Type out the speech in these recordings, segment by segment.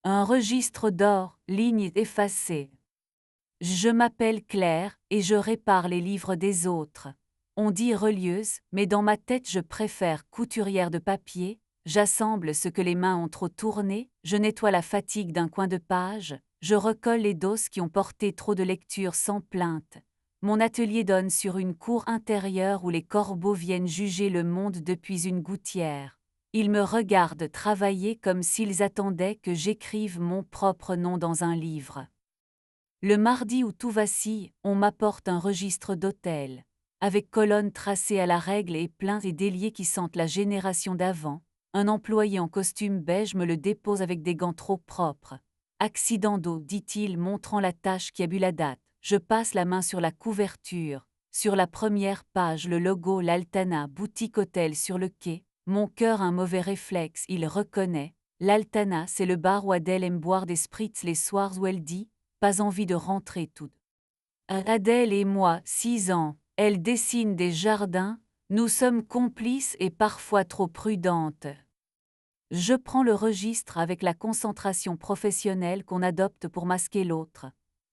Un registre d'or, lignes effacées. Je m'appelle Claire et je répare les livres des autres. On dit relieuse, mais dans ma tête je préfère couturière de papier. J'assemble ce que les mains ont trop tourné, je nettoie la fatigue d'un coin de page, je recolle les doses qui ont porté trop de lectures sans plainte. Mon atelier donne sur une cour intérieure où les corbeaux viennent juger le monde depuis une gouttière. Ils me regardent travailler comme s'ils attendaient que j'écrive mon propre nom dans un livre. Le mardi où tout vacille, on m'apporte un registre d'hôtel, avec colonnes tracées à la règle et plein et déliés qui sentent la génération d'avant. Un employé en costume beige me le dépose avec des gants trop propres. Accident d'eau, dit-il, montrant la tache qui a bu la date. Je passe la main sur la couverture. Sur la première page, le logo l'Altana, boutique hôtel sur le quai. Mon cœur un mauvais réflexe, il reconnaît. L'Altana, c'est le bar où Adèle aime boire des spritz les soirs où elle dit « pas envie de rentrer tout ». Adèle et moi, 6 ans, elle dessine des jardins, nous sommes complices et parfois trop prudentes. Je prends le registre avec la concentration professionnelle qu'on adopte pour masquer l'autre.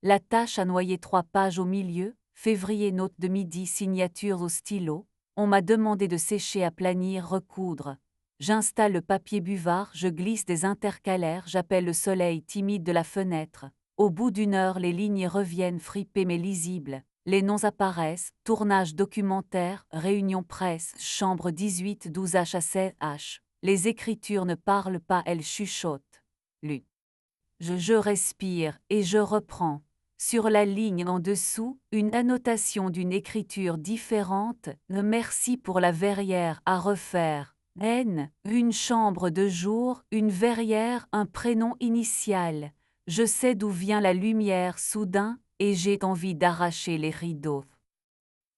La tâche a noyé 3 pages au milieu, février note de midi signatures au stylo, on m'a demandé de sécher, aplanir, recoudre. J'installe le papier buvard, je glisse des intercalaires, j'appelle le soleil timide de la fenêtre. Au bout d'une heure, les lignes reviennent fripées mais lisibles. Les noms apparaissent, tournage documentaire, réunion presse, chambre 18-12 H à 16 H. Les écritures ne parlent pas, elles chuchotent. Lu. Je respire et je reprends. Sur la ligne en dessous, une annotation d'une écriture différente. Merci pour la verrière à refaire. N. Une chambre de jour, une verrière, un prénom initial. Je sais d'où vient la lumière soudain et j'ai envie d'arracher les rideaux.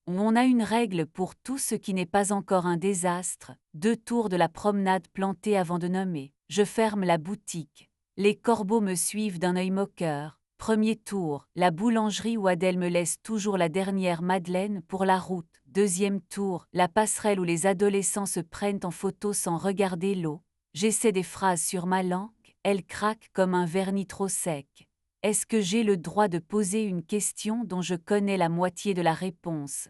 On a une règle pour tout ce qui n'est pas encore un désastre, 2 tours de la promenade plantée avant de nommer. Je ferme la boutique. Les corbeaux me suivent d'un œil moqueur. Premier tour, la boulangerie où Adèle me laisse toujours la dernière madeleine pour la route. Deuxième tour, la passerelle où les adolescents se prennent en photo sans regarder l'eau. J'essaie des phrases sur ma langue, elle craque comme un vernis trop sec. Est-ce que j'ai le droit de poser une question dont je connais la moitié de la réponse?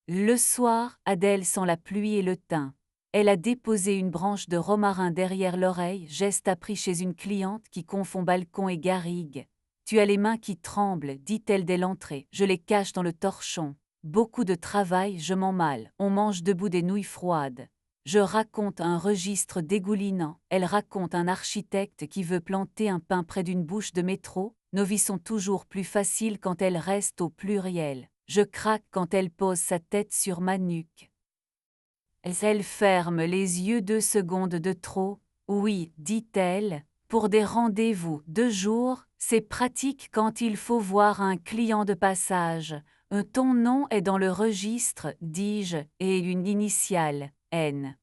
Le soir, Adèle sent la pluie et le thym. Elle a déposé une branche de romarin derrière l'oreille, geste appris chez une cliente qui confond balcon et garrigue. Tu as les mains qui tremblent, dit-elle dès l'entrée. Je les cache dans le torchon. Beaucoup de travail, je m'en mêle. On mange debout des nouilles froides. Je raconte un registre dégoulinant. Elle raconte un architecte qui veut planter un pin près d'une bouche de métro. Nos vies sont toujours plus faciles quand elles restent au pluriel. Je craque quand elle pose sa tête sur ma nuque. Elle ferme les yeux 2 secondes de trop. Oui, dit-elle, pour des rendez-vous 2 jours, c'est pratique quand il faut voir un client de passage. Ton nom est dans le registre, dis-je, et une initiale, N.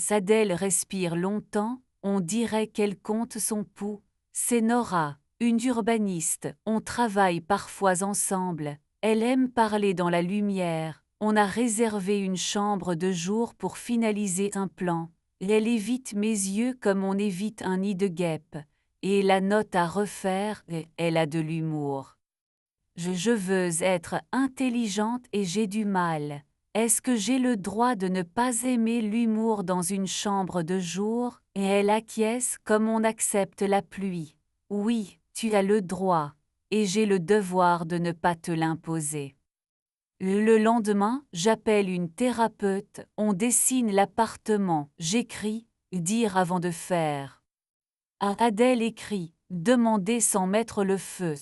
Adèle respire longtemps, on dirait qu'elle compte son pouls. C'est Nora, une urbaniste, on travaille parfois ensemble. Elle aime parler dans la lumière. On a réservé une chambre de jour pour finaliser un plan. Elle évite mes yeux comme on évite un nid de guêpe. Et la note à refaire, elle a de l'humour. Je veux être intelligente et j'ai du mal. Est-ce que j'ai le droit de ne pas aimer l'humour dans une chambre de jour? Et elle acquiesce comme on accepte la pluie. Oui, tu as le droit. Et j'ai le devoir de ne pas te l'imposer. Le lendemain, j'appelle une thérapeute, on dessine l'appartement, j'écris, dire avant de faire. Adèle écrit, demander sans mettre le feu.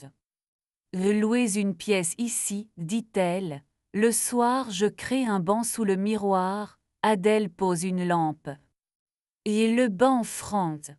Louez une pièce ici, dit-elle. Le soir, je crée un banc sous le miroir, Adèle pose une lampe. Et le banc fronde.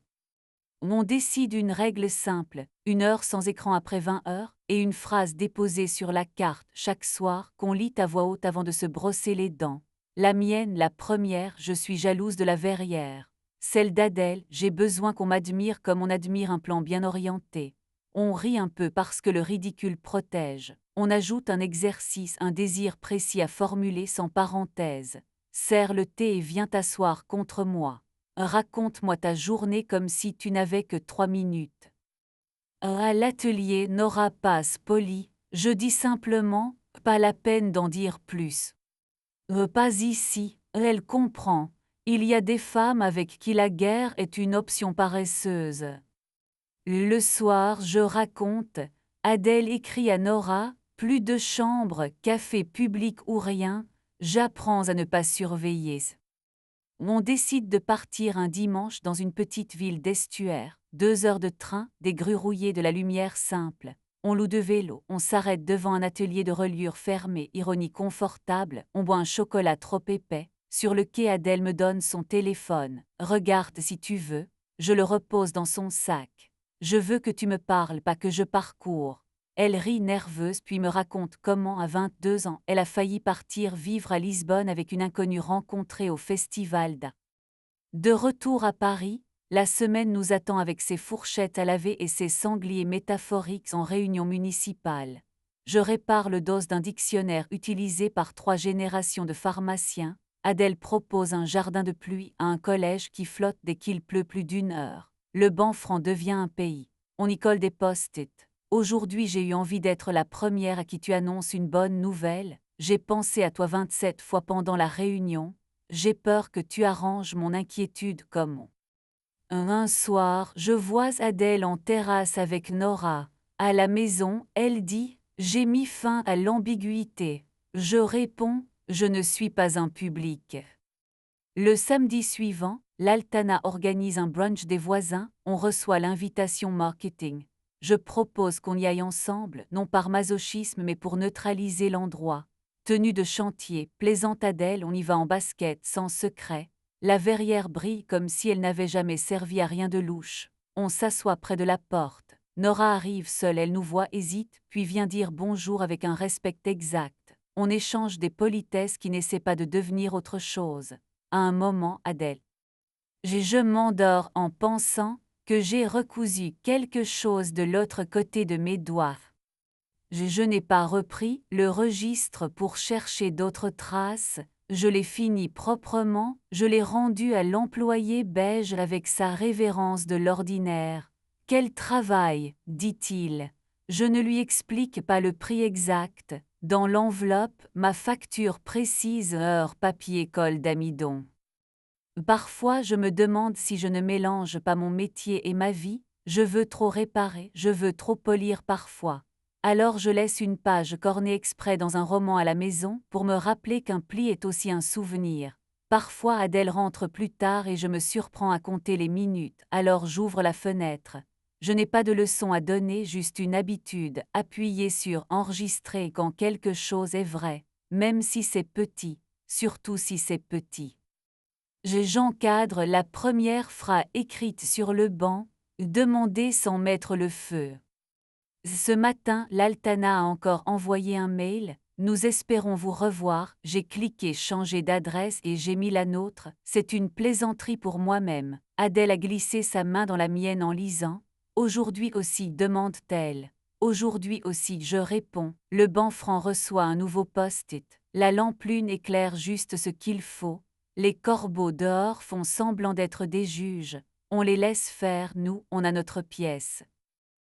On décide une règle simple, 1 heure sans écran après 20 heures, et une phrase déposée sur la carte chaque soir qu'on lit à voix haute avant de se brosser les dents. La mienne, la première, je suis jalouse de la verrière. Celle d'Adèle, j'ai besoin qu'on m'admire comme on admire un plan bien orienté. On rit un peu parce que le ridicule protège. On ajoute un exercice, un désir précis à formuler sans parenthèse. Serre le thé et viens t'asseoir contre moi. Raconte-moi ta journée comme si tu n'avais que 3 minutes. À l'atelier, Nora passe polie. Je dis simplement, pas la peine d'en dire plus. Pas ici, elle comprend. Il y a des femmes avec qui la guerre est une option paresseuse. Le soir, je raconte. Adèle écrit à Nora, plus de chambre, café public ou rien, j'apprends à ne pas surveiller. On décide de partir un dimanche dans une petite ville d'estuaire, 2 heures de train, des grues rouillées, de la lumière simple. On loue 2 vélos, on s'arrête devant un atelier de reliure fermé, ironie confortable, on boit un chocolat trop épais. Sur le quai, Adèle me donne son téléphone. Regarde si tu veux. Je le repose dans son sac. Je veux que tu me parles, pas que je parcours. Elle rit nerveuse puis me raconte comment, à 22 ans, elle a failli partir vivre à Lisbonne avec une inconnue rencontrée au festival d'A. De retour à Paris, la semaine nous attend avec ses fourchettes à laver et ses sangliers métaphoriques en réunion municipale. Je répare le dos d'un dictionnaire utilisé par 3 générations de pharmaciens. Adèle propose un jardin de pluie à un collège qui flotte dès qu'il pleut plus d'1 heure. Le banc franc devient un pays. On y colle des post-it. Aujourd'hui j'ai eu envie d'être la première à qui tu annonces une bonne nouvelle. J'ai pensé à toi 27 fois pendant la réunion. J'ai peur que tu arranges mon inquiétude comme on. Un soir, je vois Adèle en terrasse avec Nora. À la maison, elle dit « J'ai mis fin à l'ambiguïté ». Je réponds « Je ne suis pas un public ». Le samedi suivant, l'Altana organise un brunch des voisins, on reçoit l'invitation marketing. Je propose qu'on y aille ensemble, non par masochisme mais pour neutraliser l'endroit. Tenue de chantier, plaisante Adèle, on y va en basket, sans secret. La verrière brille comme si elle n'avait jamais servi à rien de louche. On s'assoit près de la porte. Nora arrive seule, elle nous voit, hésite, puis vient dire bonjour avec un respect exact. On échange des politesses qui n'essaient pas de devenir autre chose. À un moment, Adèle. Je m'endors en pensant que j'ai recousu quelque chose de l'autre côté de mes doigts. Je n'ai pas repris le registre pour chercher d'autres traces, je l'ai fini proprement, je l'ai rendu à l'employé beige avec sa révérence de l'ordinaire. Quel travail, dit-il. Je ne lui explique pas le prix exact. Dans l'enveloppe, ma facture précise heure papier colle d'amidon. Parfois je me demande si je ne mélange pas mon métier et ma vie, je veux trop réparer, je veux trop polir parfois. Alors je laisse une page cornée exprès dans un roman à la maison pour me rappeler qu'un pli est aussi un souvenir. Parfois Adèle rentre plus tard et je me surprends à compter les minutes, alors j'ouvre la fenêtre. Je n'ai pas de leçon à donner, juste une habitude, appuyer sur enregistrer quand quelque chose est vrai, même si c'est petit, surtout si c'est petit. J'encadre la première phrase écrite sur le banc, demander sans mettre le feu. Ce matin, l'Altana a encore envoyé un mail. Nous espérons vous revoir. J'ai cliqué changer d'adresse et j'ai mis la nôtre. C'est une plaisanterie pour moi-même. Adèle a glissé sa main dans la mienne en lisant. Aujourd'hui aussi, demande-t-elle. Aujourd'hui aussi, je réponds. Le banc franc reçoit un nouveau post-it. La lampe lune éclaire juste ce qu'il faut. Les corbeaux dehors font semblant d'être des juges. On les laisse faire, nous, on a notre pièce.